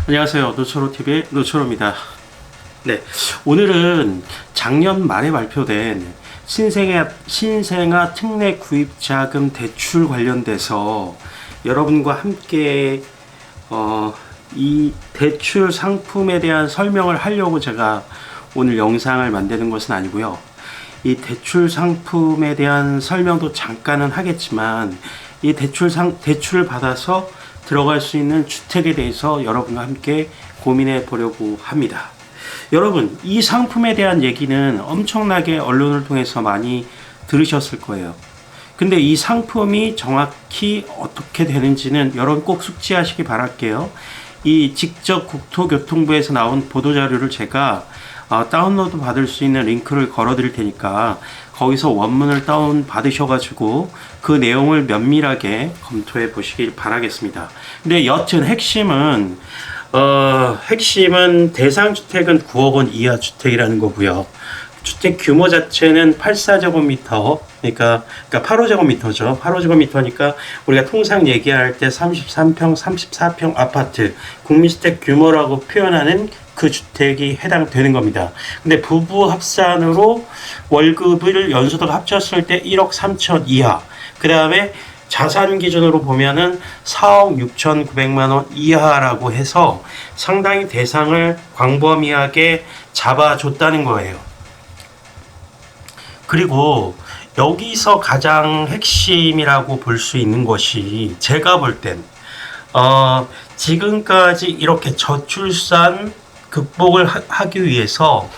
안녕하세요. 노초로TV의 노초로입니다. 네, 오늘은 작년 말에 발표된 신생아 특례 구입자금 대출 관련돼서 여러분과 함께 이 대출 상품에 대한 설명을 하려고 제가 오늘 영상을 만드는 것은 아니고요. 이 대출 상품에 대한 설명도 잠깐은 하겠지만 이 대출을 받아서 들어갈 수 있는 주택에 대해서 여러분과 함께 고민해 보려고 합니다. 여러분, 이 상품에 대한 얘기는 엄청나게 언론을 통해서 많이 들으셨을 거예요. 근데 이 상품이 정확히 어떻게 되는지는 여러분 꼭 숙지하시기 바랄게요. 이 직접 국토교통부에서 나온 보도자료를 제가 다운로드 받을 수 있는 링크를 걸어 드릴 테니까 거기서 원문을 다운 받으셔가지고 그 내용을 면밀하게 검토해 보시길 바라겠습니다. 근데 여튼 핵심은 대상주택은 9억 원 이하 주택이라는 거고요. 주택 규모 자체는 84제곱미터, 그러니까 8호제곱미터죠. 8호제곱미터니까 우리가 통상 얘기할 때 33평, 34평 아파트, 국민주택 규모라고 표현하는 그 주택이 해당되는 겁니다. 근데 부부 합산으로 월급을 연소득 합쳤을 때 1억 3천 이하, 그 다음에 자산 기준으로 보면은 4억 6,900만 원 이하라고 해서 상당히 대상을 광범위하게 잡아줬다는 거예요. 그리고 여기서 가장 핵심이라고 볼 수 있는 것이 제가 볼 땐 지금까지 이렇게 저출산 극복을 하기 위해서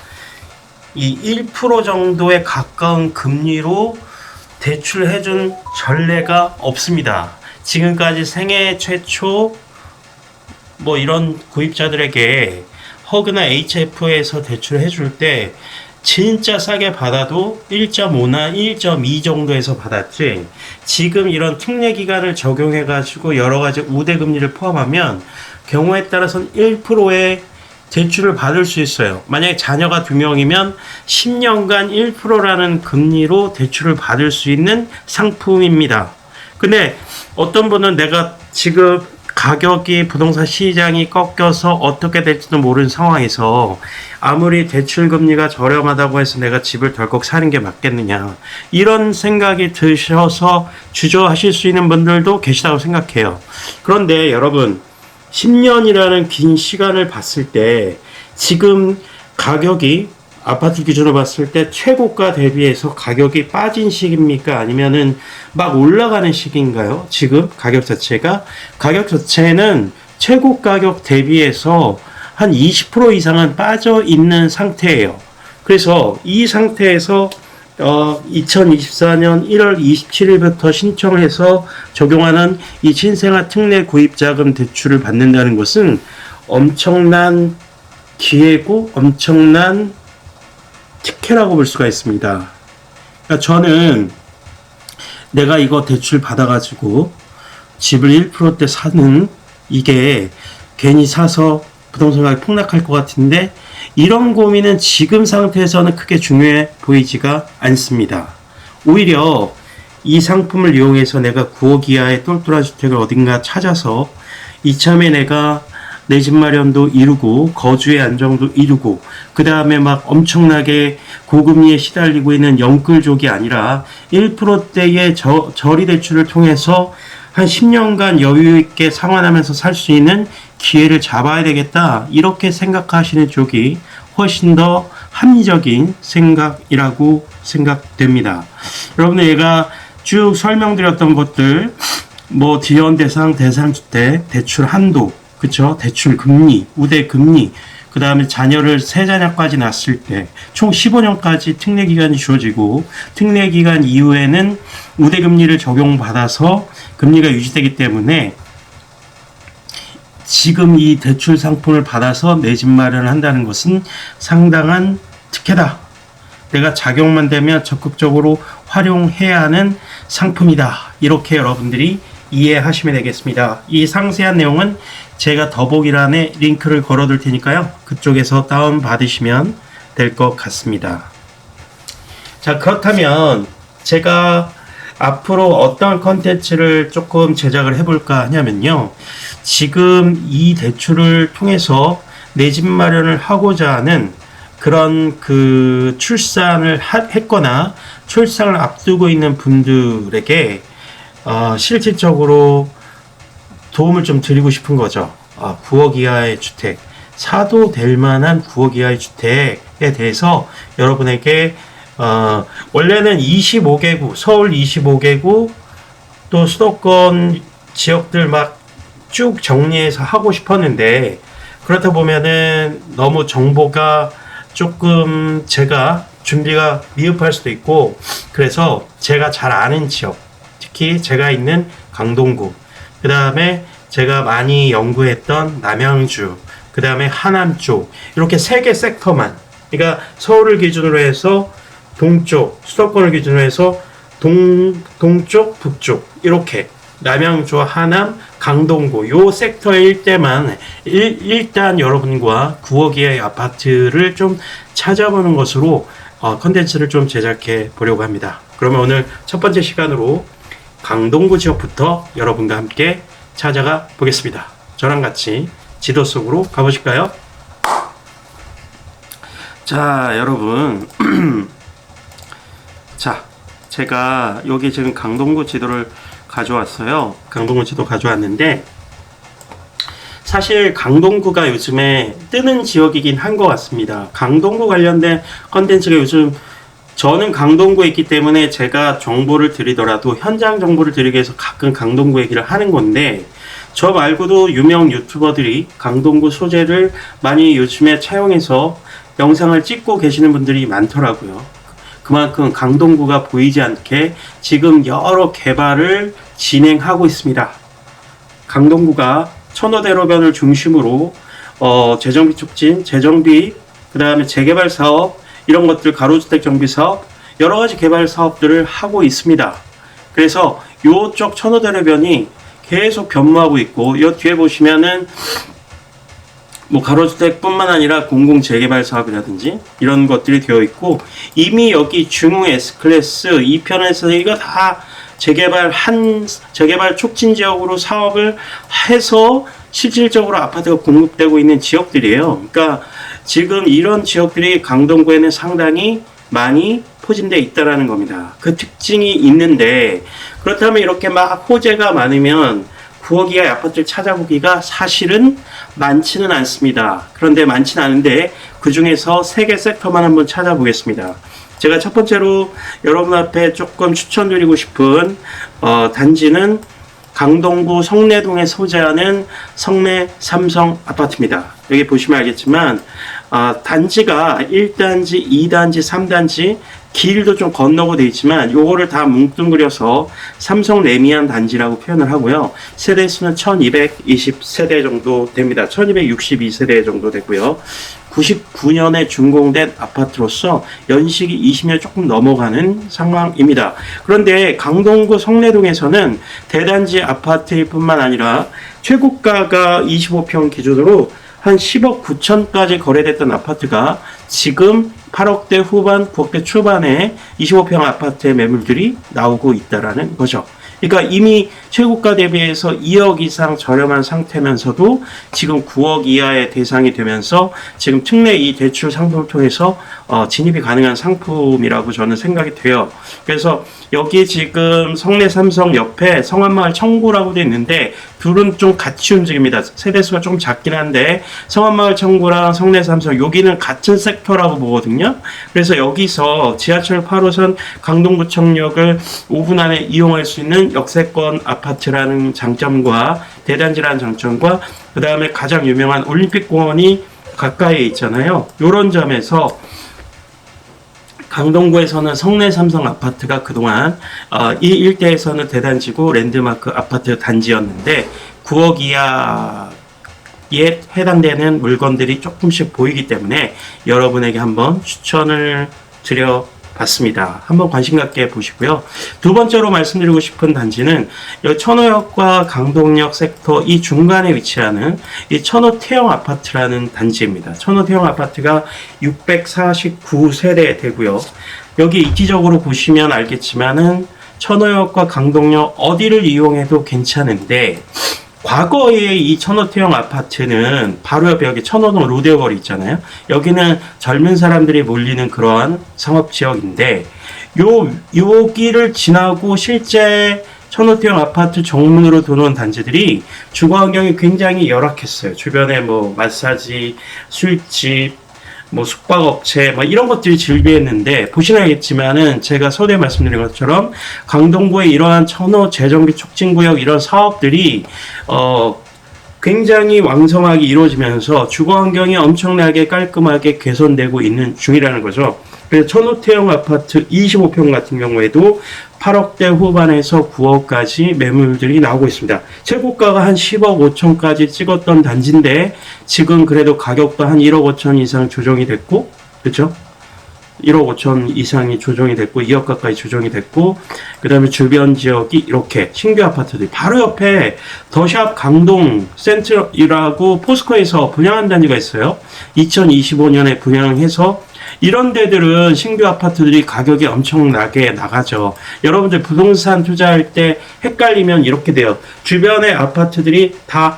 이 1% 정도에 가까운 금리로 대출해준 전례가 없습니다. 지금까지 생애 최초 뭐 이런 구입자들에게 허그나 HF에서 대출해줄 때 진짜 싸게 받아도 1.5나 1.2 정도에서 받았지, 지금 이런 특례 기간을 적용해 가지고 여러 가지 우대 금리를 포함하면 경우에 따라서는 1%의 대출을 받을 수 있어요. 만약에 자녀가 2명이면 10년간 1%라는 금리로 대출을 받을 수 있는 상품입니다. 근데 어떤 분은 내가 지금 가격이 부동산 시장이 꺾여서 어떻게 될지도 모르는 상황에서 아무리 대출 금리가 저렴하다고 해서 내가 집을 덜컥 사는 게 맞겠느냐, 이런 생각이 드셔서 주저하실 수 있는 분들도 계시다고 생각해요. 그런데 여러분, 10년이라는 긴 시간을 봤을 때 지금 가격이 아파트 기준으로 봤을 때 최고가 대비해서 가격이 빠진 시기입니까? 아니면은 막 올라가는 시기인가요? 지금 가격 자체는 최고 가격 대비해서 한 20% 이상은 빠져 있는 상태예요. 그래서 이 상태에서 2024년 1월 27일부터 신청해서 적용하는 이 신생아 특례 구입자금 대출을 받는다는 것은 엄청난 기회고 엄청난 특혜라고 볼 수가 있습니다. 그러니까 저는 내가 이거 대출 받아가지고 집을 1%대 사는, 이게 괜히 사서 부동산 가격이 폭락할 것 같은데 이런 고민은 지금 상태에서는 크게 중요해 보이지가 않습니다. 오히려 이 상품을 이용해서 내가 9억 이하의 똘똘한 주택을 어딘가 찾아서 이참에 내가 내 집 마련도 이루고 거주의 안정도 이루고 그 다음에 막 엄청나게 고금리에 시달리고 있는 영끌족이 아니라 1%대의 저리 대출을 통해서 한 10년간 여유 있게 상환하면서 살 수 있는 기회를 잡아야 되겠다, 이렇게 생각하시는 쪽이 훨씬 더 합리적인 생각이라고 생각됩니다. 여러분들 제가 쭉 설명드렸던 것들, 뭐 지원 대상, 대상주택, 대출 한도, 그쵸? 대출 금리, 우대 금리, 그 다음에 자녀를 세 자녀까지 낳았을 때 총 15년까지 특례 기간이 주어지고 특례 기간 이후에는 우대 금리를 적용받아서 금리가 유지되기 때문에 지금 이 대출 상품을 받아서 내 집 마련을 한다는 것은 상당한 특혜다. 내가 작용만 되면 적극적으로 활용해야 하는 상품이다. 이렇게 여러분들이 이해하시면 되겠습니다. 이 상세한 내용은 제가 더보기란에 링크를 걸어 둘 테니까요. 그쪽에서 다운 받으시면 될 것 같습니다. 자, 그렇다면 제가 앞으로 어떤 컨텐츠를 조금 제작을 해볼까 하냐면요. 지금 이 대출을 통해서 내 집 마련을 하고자 하는 그런 그 출산을 했거나 출산을 앞두고 있는 분들에게 실질적으로 도움을 좀 드리고 싶은 거죠. 9억 이하의 주택, 사도 될 만한 9억 이하의 주택에 대해서 여러분에게 원래는 25개구, 서울 25개구 또 수도권 지역들 막 쭉 정리해서 하고 싶었는데, 그렇다 보면은 너무 정보가 조금 제가 준비가 미흡할 수도 있고, 그래서 제가 잘 아는 지역, 특히 제가 있는 강동구, 그 다음에 제가 많이 연구했던 남양주, 그 다음에 하남 쪽, 이렇게 3개 섹터만, 그러니까 서울을 기준으로 해서 동쪽, 수도권을 기준으로 해서 동쪽, 북쪽, 이렇게 남양주, 하남, 강동구 요 섹터 일대만 일단 여러분과 9억 이하의 아파트를 좀 찾아보는 것으로 컨텐츠를 좀 제작해 보려고 합니다. 그러면 오늘 첫 번째 시간으로 강동구 지역부터 여러분과 함께 찾아가 보겠습니다. 저랑 같이 지도 속으로 가보실까요? 자, 여러분. 자, 제가 여기 지금 강동구 지도를 가져왔어요. 강동구 지도 가져왔는데, 사실 강동구가 요즘에 뜨는 지역이긴 한 것 같습니다. 강동구 관련된 컨텐츠가 요즘, 저는 강동구에 있기 때문에 제가 정보를 드리더라도 현장 정보를 드리기 위해서 가끔 강동구 얘기를 하는 건데, 저 말고도 유명 유튜버들이 강동구 소재를 많이 요즘에 차용해서 영상을 찍고 계시는 분들이 많더라고요. 그만큼 강동구가 보이지 않게 지금 여러 개발을 진행하고 있습니다. 강동구가 천호대로변을 중심으로 재정비 촉진, 재정비, 그 다음에 재개발 사업, 이런 것들, 가로주택 정비 사업, 여러 가지 개발 사업들을 하고 있습니다. 그래서 요쪽 천호대로변이 계속 변모하고 있고, 요 뒤에 보시면은 뭐 가로주택뿐만 아니라 공공재개발 사업이라든지 이런 것들이 되어 있고, 이미 여기 중흥 S클래스 2편에서 이거 다 재개발 촉진 지역으로 사업을 해서 실질적으로 아파트가 공급되고 있는 지역들이에요. 그러니까 지금 이런 지역들이 강동구에는 상당히 많이 포진되어 있다라는 겁니다. 그 특징이 있는데, 그렇다면 이렇게 막 호재가 많으면 9억 이하의 아파트를 찾아보기가 사실은 많지는 않습니다. 그런데 많지는 않은데 그 중에서 3개 섹터만 한번 찾아보겠습니다. 제가 첫 번째로 여러분 앞에 조금 추천드리고 싶은 단지는 강동구 성내동에 소재하는 성내 삼성 아파트입니다. 여기 보시면 알겠지만 단지가 1단지, 2단지, 3단지, 길도 좀 건너고 되어 있지만 요거를 다 뭉뚱그려서 삼성 레미안 단지라고 표현을 하고요. 세대수는 1220세대 정도 됩니다. 1262세대 정도 되고요. 99년에 준공된 아파트로서 연식이 20년 조금 넘어가는 상황입니다. 그런데 강동구 성내동에서는 대단지 아파트일 뿐만 아니라 최고가가 25평 기준으로 한 10억 9천까지 거래됐던 아파트가 지금 8억대 후반, 9억대 초반에 25평 아파트의 매물들이 나오고 있다라는 거죠. 그러니까 이미 최고가 대비해서 2억 이상 저렴한 상태면서도 지금 9억 이하의 대상이 되면서 지금 특례 이 대출 상품을 통해서 진입이 가능한 상품이라고 저는 생각이 돼요. 그래서 여기 지금 성내 삼성 옆에 성안마을 청구라고 되어 있는데 둘은 좀 같이 움직입니다. 세대수가 좀 작긴 한데 성안마을 청구랑 성내 삼성 여기는 같은 섹터라고 보거든요. 그래서 여기서 지하철 8호선 강동구청역을 5분 안에 이용할 수 있는 역세권 아파트라는 장점과 대단지라는 장점과 그 다음에 가장 유명한 올림픽공원이 가까이에 있잖아요. 이런 점에서 강동구에서는 성내 삼성 아파트가 그동안 이 일대에서는 대단지고 랜드마크 아파트 단지였는데 9억 이하에 해당되는 물건들이 조금씩 보이기 때문에 여러분에게 한번 추천을 드려봤습니다. 한번 관심 갖게 보시고요. 두 번째로 말씀드리고 싶은 단지는 여기 천호역과 강동역 섹터 이 중간에 위치하는 이 천호태영 아파트라는 단지입니다. 천호태영 아파트가 649세대 되고요. 여기 이티적으로 보시면 알겠지만은 천호역과 강동역 어디를 이용해도 괜찮은데, 과거에 이 천호태형 아파트는 바로 옆에 여기 천호동 로데오 거리 있잖아요. 여기는 젊은 사람들이 몰리는 그러한 상업지역인데, 여기를 지나고 실제 천호태형 아파트 정문으로 들어온 단지들이 주거 환경이 굉장히 열악했어요. 주변에 뭐 마사지, 술집, 뭐 숙박업체, 뭐 이런 것들이 즐비했는데, 보시면 알겠지만은 제가 서두에 말씀드린 것처럼 강동구의 이러한 천호 재정비 촉진구역 이런 사업들이 굉장히 왕성하게 이루어지면서 주거 환경이 엄청나게 깔끔하게 개선되고 있는 중이라는 거죠. 그래서 천호태형 아파트 25평 같은 경우에도 8억대 후반에서 9억까지 매물들이 나오고 있습니다. 최고가가 한 10억 5천까지 찍었던 단지인데, 지금 그래도 가격도 한 1억 5천 이상 조정이 됐고, 그렇죠? 1억 5천 이상이 조정이 됐고, 2억 가까이 조정이 됐고, 그 다음에 주변 지역이 이렇게 신규 아파트들이 바로 옆에 더샵 강동 센트럴이라고 포스코에서 분양한 단지가 있어요. 2025년에 분양해서 이런 데들은 신규 아파트들이 가격이 엄청나게 나가죠. 여러분들 부동산 투자할 때 헷갈리면 이렇게 돼요. 주변의 아파트들이 다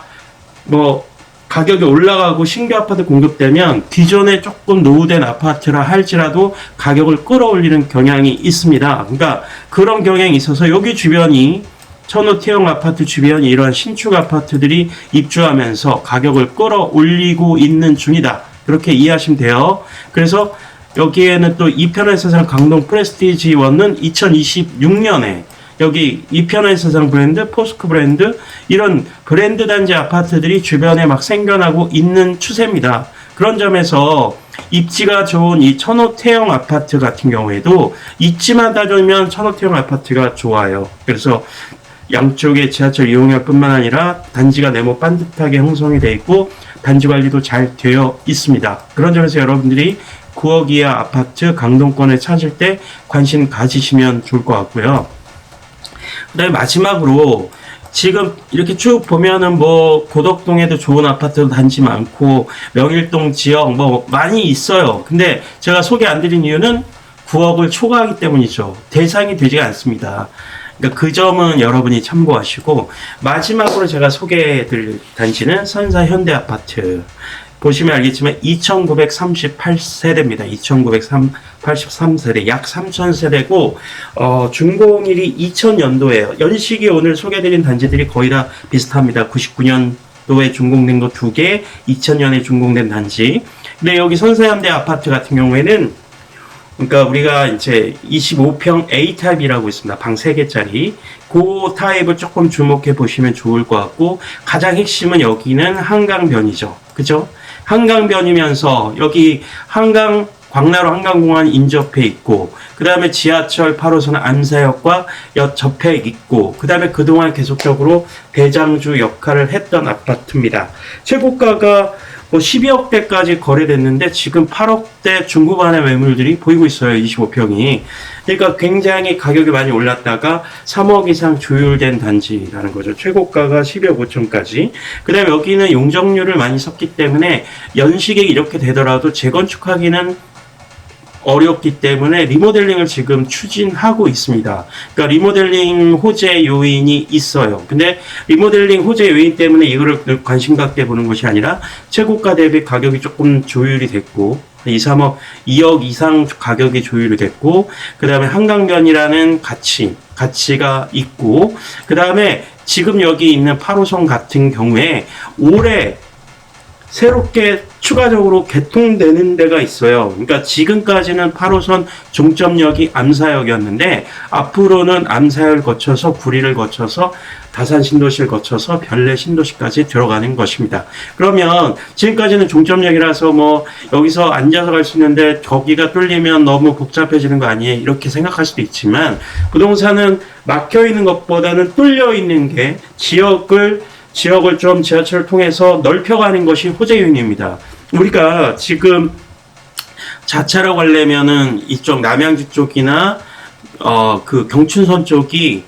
뭐 가격이 올라가고 신규 아파트 공급되면 기존에 조금 노후된 아파트라 할지라도 가격을 끌어올리는 경향이 있습니다. 그러니까 그런 경향이 있어서 여기 주변이 천호태형 아파트 주변이 이러한 신축 아파트들이 입주하면서 가격을 끌어올리고 있는 중이다. 그렇게 이해하시면 돼요. 그래서 여기에는 또 이편의 세상 강동 프레스티지원은 2026년에 여기 이편의 세상 브랜드, 포스코 브랜드 이런 브랜드 단지 아파트들이 주변에 막 생겨나고 있는 추세입니다. 그런 점에서 입지가 좋은 이 천호태형 아파트 같은 경우에도 입지만 따지면 천호태형 아파트가 좋아요. 그래서 양쪽에 지하철 이용할 뿐만 아니라 단지가 네모 반듯하게 형성이 되어 있고 단지 관리도 잘 되어 있습니다. 그런 점에서 여러분들이 9억 이하 아파트 강동권을 찾을 때 관심 가지시면 좋을 것 같고요. 그 다음에 마지막으로 지금 이렇게 쭉 보면은 뭐 고덕동에도 좋은 아파트 단지 많고 명일동 지역 뭐 많이 있어요. 근데 제가 소개 안 드린 이유는 9억을 초과하기 때문이죠. 대상이 되지가 않습니다. 그러니까 그 점은 여러분이 참고하시고, 마지막으로 제가 소개해드릴 단지는 선사 현대아파트. 보시면 알겠지만 2938세대입니다. 2983세대, 약 3000세대고 준공일이 2000년도예요. 연식이 오늘 소개해드린 단지들이 거의 다 비슷합니다. 99년도에 준공된 거 2개, 2000년에 준공된 단지. 근데 여기 선사현대 아파트 같은 경우에는 그러니까 우리가 이제 25평 A타입이라고 있습니다. 방 3개짜리. 그 타입을 조금 주목해 보시면 좋을 것 같고, 가장 핵심은 여기는 한강변이죠. 그죠? 한강변이면서 여기 광나루 한강공원 인접해 있고, 그 다음에 지하철 8호선 암사역과 접해 있고, 그 다음에 그동안 계속적으로 대장주 역할을 했던 아파트입니다. 최고가가 뭐 12억대까지 거래됐는데 지금 8억대 중후반의 매물들이 보이고 있어요. 25평이. 그러니까 굉장히 가격이 많이 올랐다가 3억 이상 조율된 단지라는 거죠. 최고가가 12억 5천까지. 그 다음에 여기는 용적률을 많이 썼기 때문에 연식이 이렇게 되더라도 재건축하기는 어렵기 때문에 리모델링을 지금 추진하고 있습니다. 그러니까 리모델링 호재 요인이 있어요. 근데 리모델링 호재 요인 때문에 이거를 관심 갖게 보는 것이 아니라 최고가 대비 가격이 조금 조율이 됐고 2, 3억, 2억 이상 가격이 조율이 됐고, 그 다음에 한강변이라는 가치가 있고, 그 다음에 지금 여기 있는 8호선 같은 경우에 올해 새롭게 추가적으로 개통되는 데가 있어요. 그러니까 지금까지는 8호선 종점역이 암사역이었는데 앞으로는 암사역을 거쳐서 구리를 거쳐서 다산 신도시를 거쳐서 별내 신도시까지 들어가는 것입니다. 그러면 지금까지는 종점역이라서 뭐 여기서 앉아서 갈 수 있는데 거기가 뚫리면 너무 복잡해지는 거 아니에요? 이렇게 생각할 수도 있지만 부동산은 막혀 있는 것보다는 뚫려 있는 게 지역을 좀 지하철을 통해서 넓혀가는 것이 호재 요인입니다. 우리가 지금 자차로 가려면은 이쪽 남양주 쪽이나 그 경춘선 쪽이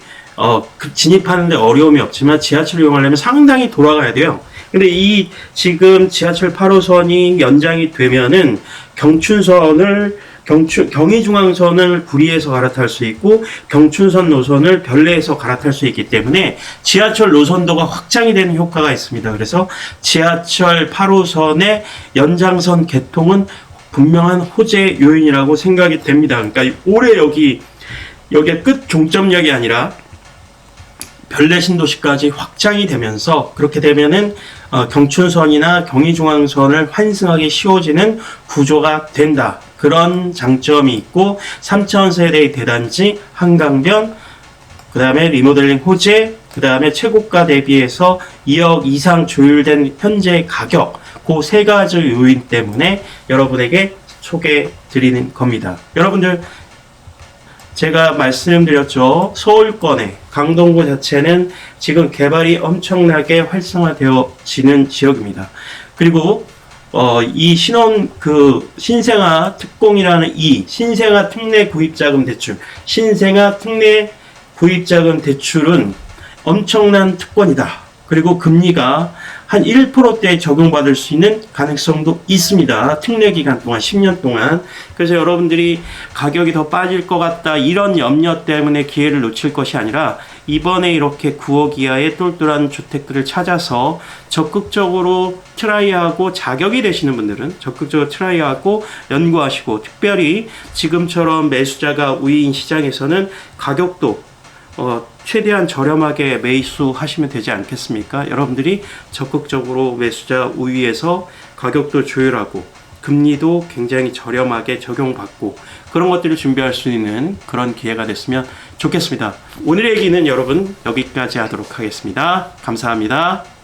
진입하는데 어려움이 없지만 지하철 이용하려면 상당히 돌아가야 돼요. 근데 이 지금 지하철 8호선이 연장이 되면은 경춘선을 경의중앙선을 구리에서 갈아탈 수 있고 경춘선 노선을 별내에서 갈아탈 수 있기 때문에 지하철 노선도가 확장이 되는 효과가 있습니다. 그래서 지하철 8호선의 연장선 개통은 분명한 호재 요인이라고 생각이 됩니다. 그러니까 올해 여기에 끝 종점역이 아니라 별내 신도시까지 확장이 되면서 그렇게 되면은 경춘선이나 경의중앙선을 환승하기 쉬워지는 구조가 된다. 그런 장점이 있고 3,000세대의 대단지, 한강변, 그 다음에 리모델링 호재, 그 다음에 최고가 대비해서 2억 이상 조율된 현재 가격, 그 세 가지 요인 때문에 여러분에게 소개해 드리는 겁니다. 여러분들 제가 말씀드렸죠. 서울권의 강동구 자체는 지금 개발이 엄청나게 활성화되어지는 지역입니다. 그리고 이 신생아 특공이라는 신생아 특례 구입자금 대출, 신생아 특례 구입자금 대출은 엄청난 특권이다. 그리고 금리가 한 1%대 적용받을 수 있는 가능성도 있습니다. 특례 기간 동안 10년 동안. 그래서 여러분들이 가격이 더 빠질 것 같다 이런 염려 때문에 기회를 놓칠 것이 아니라 이번에 이렇게 9억 이하의 똘똘한 주택들을 찾아서 적극적으로 트라이하고 자격이 되시는 분들은 적극적으로 트라이하고 연구하시고, 특별히 지금처럼 매수자가 우위인 시장에서는 가격도 최대한 저렴하게 매수하시면 되지 않겠습니까? 여러분들이 적극적으로 매수자 우위에서 가격도 조율하고 금리도 굉장히 저렴하게 적용받고 그런 것들을 준비할 수 있는 그런 기회가 됐으면 좋겠습니다. 오늘의 얘기는 여러분 여기까지 하도록 하겠습니다. 감사합니다.